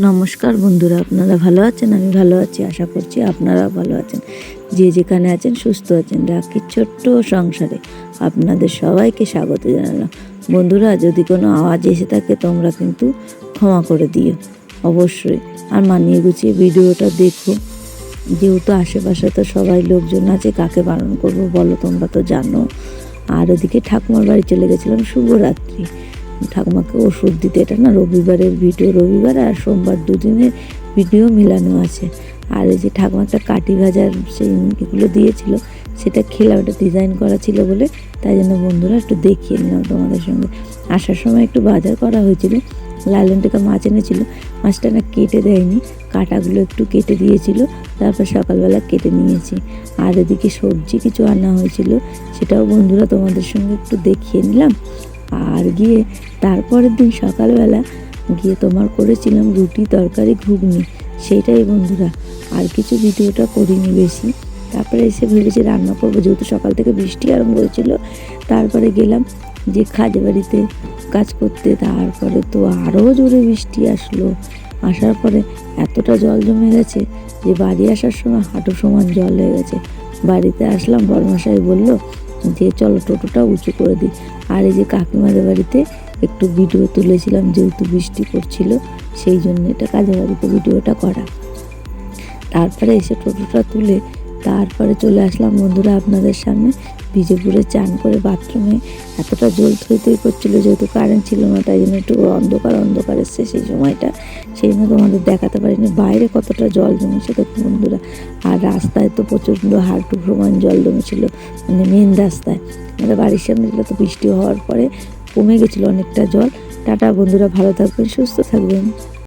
নমস্কার বন্ধুরা, আপনারা ভালো আছেন? আমি ভালো আছি, আশা করছি আপনারাও ভালো আছেন। যে যেখানে আছেন সুস্থ আছেন। রাখির ছোট্ট সংসারে আপনাদের সবাইকে স্বাগত জানালাম। বন্ধুরা, যদি কোনো আওয়াজ এসে থাকে তোমরা কিন্তু ক্ষমা করে দিও অবশ্যই। আর মানিয়ে গুছিয়ে ভিডিওটা দেখো, যেহেতু আশেপাশে তো সবাই লোকজন আছে, কাকে বারণ করবো বলো, তোমরা তো জানো। আর ওদিকে ঠাকুমার বাড়ি চলে গেছিলাম শুভরাত্রি, ঠাকুমাকে ওষুধ দিতে। এটা না রবিবারের ভিডিও, রবিবার আর সোমবার দুদিনের ভিডিও মিলানো আছে। আর এই যে ঠাকুমা একটা কাঠি ভাজার সেই এগুলো দিয়েছিল, সেটা খেলাম, ওটা ডিজাইন করা ছিল বলে, তাই জন্য বন্ধুরা একটু দেখিয়ে নিলাম তোমাদের সঙ্গে। আসার সময় একটু বাজার করা হয়েছিল, লালন টিকা মাছ এনেছিল, মাছটা না কেটে দেয়নি, কাঁটাগুলো একটু কেটে দিয়েছিল, তারপর সকালবেলা কেটে নিয়েছি। আর এদিকে সবজি কিছু আনা হয়েছিল, সেটাও বন্ধুরা তোমাদের সঙ্গে একটু দেখিয়ে নিলাম। আর গিয়ে তারপরের দিন সকালবেলা গিয়ে তোমার করেছিলাম রুটি তরকারি ঘুগনি, সেইটাই বন্ধুরা, আর কিছু ভিডিওটা করিনি বেশি। তারপরে এসে ভেবেছি রান্না করবো, যেহেতু সকাল থেকে বৃষ্টি আরম্ভ হয়েছিল। তারপরে গেলাম যে কাজে বাড়িতে কাজ করতে, তারপরে তো আরও জোরে বৃষ্টি আসলো। আসার পরে এতটা জল জমে গেছে যে বাড়ি আসার সময় হাঁটু সমান জল হয়ে গেছে। বাড়িতে আসলাম, বড়মশাই বলল যে চলো টোটোটা উঁচু করে দিই। আর এই যে কাকিমাদের বাড়িতে একটু ভিডিও তুলেছিলাম, যেহেতু বৃষ্টি পড়ছিল সেই জন্য এটা কাজের বাড়িতে ভিডিওটা করা। তারপরে এসে টোটোটা তুলে তারপরে চলে আসলাম বন্ধুরা আপনাদের সামনে। বিজেপুরে চান করে বাথরুমে এতটা জল থই থই করছিল, যেহেতু কারেন্ট ছিল না, তাই জন্য একটু অন্ধকার এসছে সেই সময়টা, সেই জন্য তোমাদের দেখাতে পারিনি বাইরে কতটা জল জমেছে দেখুন বন্ধুরা। আর রাস্তায় তো প্রচণ্ড হাঁটু সমান জল জমেছিল, মানে মেন রাস্তায়। আমাদের বাড়ির সামনে তো বৃষ্টি হওয়ার পরে কমে গেছিলো অনেকটা জল। টাটা বন্ধুরা, ভালো থাকবেন, সুস্থ থাকবেন।